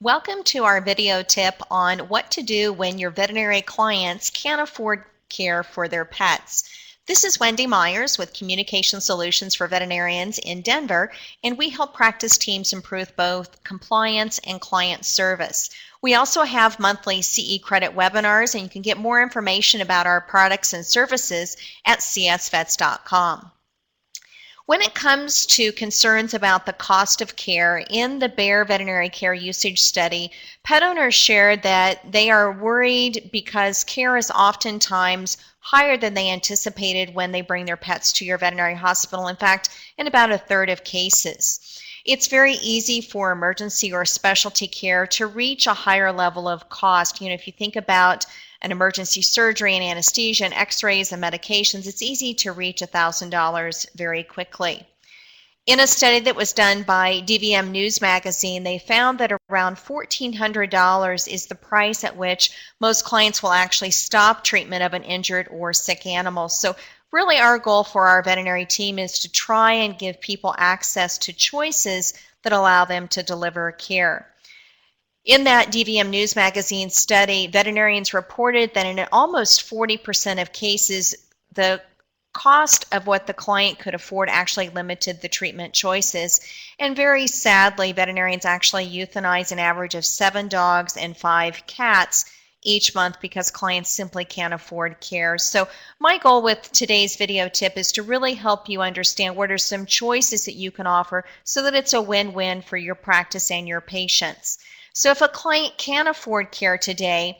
Welcome to our video tip on what to do when your veterinary clients can't afford care for their pets. This is Wendy Myers with Communication Solutions for Veterinarians in Denver, and we help practice teams improve both compliance and client service. We also have monthly CE credit webinars, and you can get more information about our products and services at csvets.com. When it comes to concerns about the cost of care, in the Bear Veterinary Care Usage Study, pet owners shared that they are worried because care is oftentimes higher than they anticipated when they bring their pets to your veterinary hospital. In fact, in about a third of cases. It's very easy for emergency or specialty care to reach a higher level of cost. If you think about an emergency surgery and anesthesia and x-rays and medications, it's easy to reach $1,000 very quickly. In a study that was done by DVM News Magazine, they found that around $1,400 is the price at which most clients will actually stop treatment of an injured or sick animal. So really our goal for our veterinary team is to try and give people access to choices that allow them to deliver care. In that DVM News Magazine study, veterinarians reported that in almost 40% of cases, the cost of what the client could afford actually limited the treatment choices. And very sadly, veterinarians actually euthanize an average of 7 dogs and 5 cats each month because clients simply can't afford care. So my goal with today's video tip is to really help you understand what are some choices that you can offer so that it's a win-win for your practice and your patients. So if a client can't afford care today,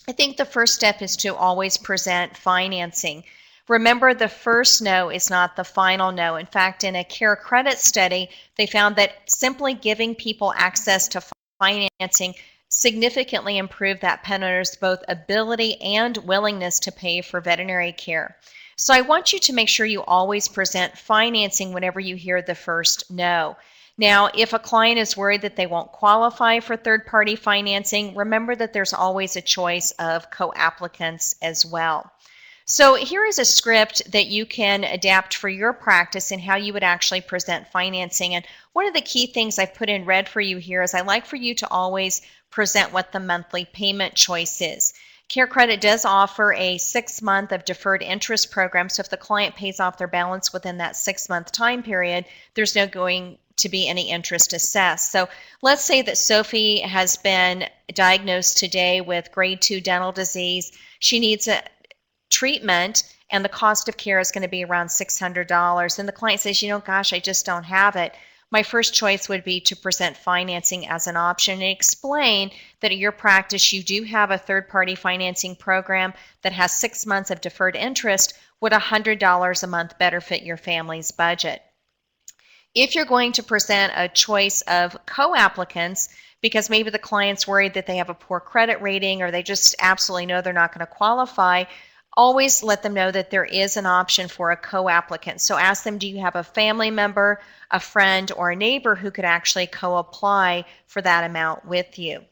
I think the first step is to always present financing. Remember, the first no is not the final no. In fact, in a care credit study, they found that simply giving people access to financing significantly improved that pet owner's both ability and willingness to pay for veterinary care. So I want you to make sure you always present financing whenever you hear the first no. Now, if a client is worried that they won't qualify for third-party financing, remember that there's always a choice of co-applicants as well. So here is a script that you can adapt for your practice and how you would actually present financing. And one of the key things I've put in red for you here is I like for you to always present what the monthly payment choice is. Care Credit does offer a 6-month of deferred interest program, so if the client pays off their balance within that 6-month time period, there's no going to be any interest assessed. So let's say that Sophie has been diagnosed today with grade 2 dental disease. She needs a treatment and the cost of care is going to be around $600. And the client says, gosh, I just don't have it. My first choice would be to present financing as an option and explain that at your practice you do have a third-party financing program that has 6 months of deferred interest. Would $100 a month better fit your family's budget? If you're going to present a choice of co-applicants, because maybe the client's worried that they have a poor credit rating or they just absolutely know they're not going to qualify, always let them know that there is an option for a co-applicant. So ask them, do you have a family member, a friend, or a neighbor who could actually co-apply for that amount with you?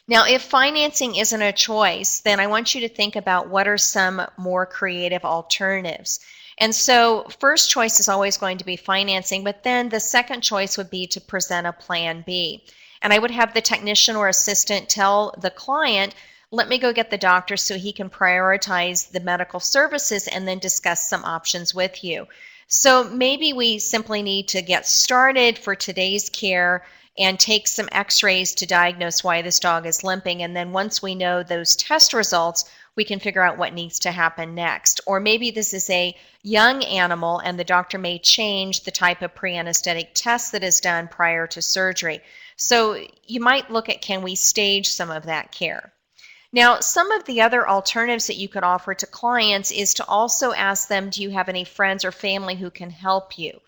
Now, if financing isn't a choice, then I want you to think about what are some more creative alternatives. And so first choice is always going to be financing, but then the second choice would be to present a plan B. And I would have the technician or assistant tell the client, let me go get the doctor so he can prioritize the medical services and then discuss some options with you. So maybe we simply need to get started for today's care and take some x-rays to diagnose why this dog is limping. And then once we know those test results, we can figure out what needs to happen next. Or maybe this is a young animal and the doctor may change the type of pre-anesthetic test that is done prior to surgery. So you might look at, can we stage some of that care? Now, some of the other alternatives that you could offer to clients is to also ask them, do you have any friends or family who can help you?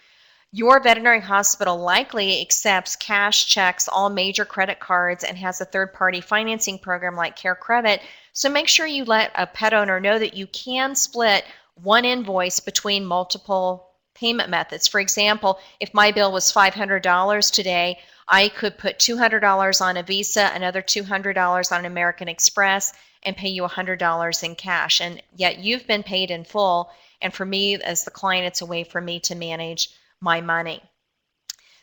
Your veterinary hospital likely accepts cash, checks, all major credit cards, and has a third-party financing program like Care Credit. So make sure you let a pet owner know that you can split one invoice between multiple payment methods. For example, if my bill was $500 today, I could put $200 on a Visa, another $200 on American Express, and pay you $100 in cash. And yet you've been paid in full. And for me, as the client, it's a way for me to manage my money.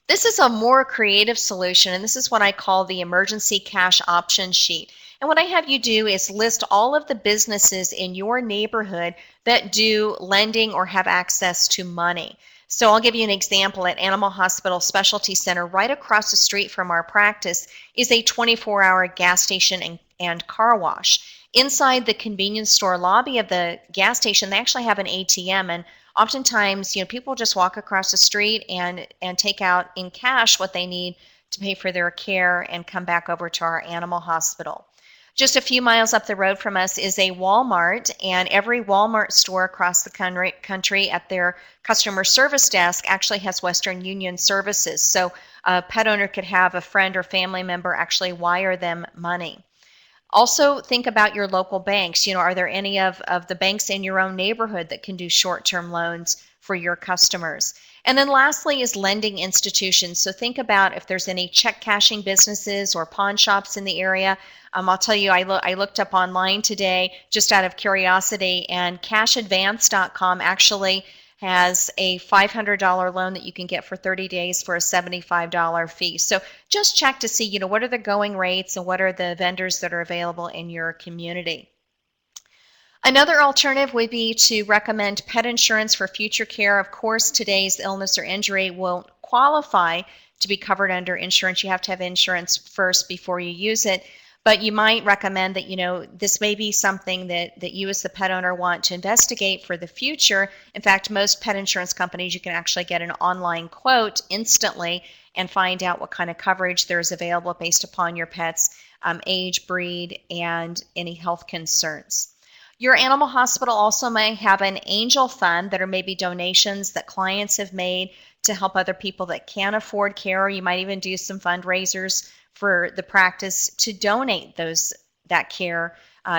This is a more creative solution, and this is what I call the emergency cash option sheet. And what I have you do is list all of the businesses in your neighborhood that do lending or have access to money. So I'll give you an example. At Animal Hospital Specialty Center, right across the street from our practice, is a 24-hour gas station and car wash. Inside the convenience store lobby of the gas station, they actually have an ATM, and oftentimes, people just walk across the street and take out in cash what they need to pay for their care and come back over to our animal hospital. Just a few miles up the road from us is a Walmart, and every Walmart store across the country at their customer service desk actually has Western Union services. So a pet owner could have a friend or family member actually wire them money. Also, think about your local banks. Are there any of the banks in your own neighborhood that can do short-term loans for your customers? And then lastly is lending institutions. So think about if there's any check cashing businesses or pawn shops in the area. I'll tell you, I looked up online today just out of curiosity, and cashadvance.com actually has a $500 loan that you can get for 30 days for a $75 fee. So just check to see, what are the going rates and what are the vendors that are available in your community. Another alternative would be to recommend pet insurance for future care. Of course, today's illness or injury won't qualify to be covered under insurance. You have to have insurance first before you use it. But you might recommend that, this may be something that you as the pet owner want to investigate for the future. In fact, most pet insurance companies, you can actually get an online quote instantly and find out what kind of coverage there is available based upon your pet's age, breed, and any health concerns. Your animal hospital also may have an angel fund that are maybe donations that clients have made to help other people that can't afford care, or you might even do some fundraisers for the practice to donate that care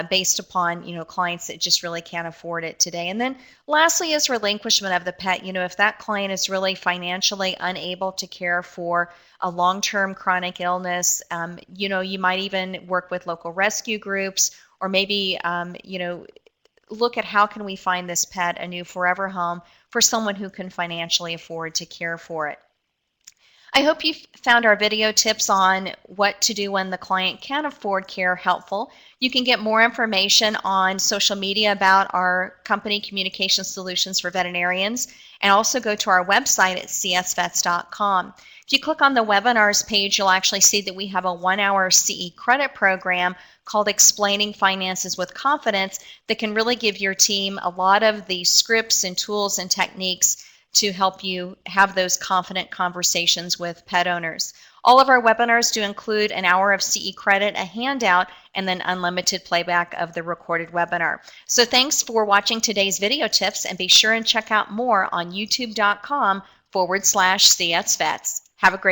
based upon clients that just really can't afford it today. And then lastly is relinquishment of the pet. If that client is really financially unable to care for a long-term chronic illness, you might even work with local rescue groups, or maybe look at how can we find this pet a new forever home for someone who can financially afford to care for it. I hope you found our video tips on what to do when the client can't afford care helpful. You can get more information on social media about our company, Communication Solutions for Veterinarians, and also go to our website at csvets.com. If you click on the webinars page, you'll actually see that we have a 1-hour CE credit program called Explaining Finances with Confidence that can really give your team a lot of the scripts and tools and techniques to help you have those confident conversations with pet owners. All of our webinars do include an hour of CE credit, a handout, and then unlimited playback of the recorded webinar. So thanks for watching today's video tips, and be sure and check out more on youtube.com/CSVets. Have a great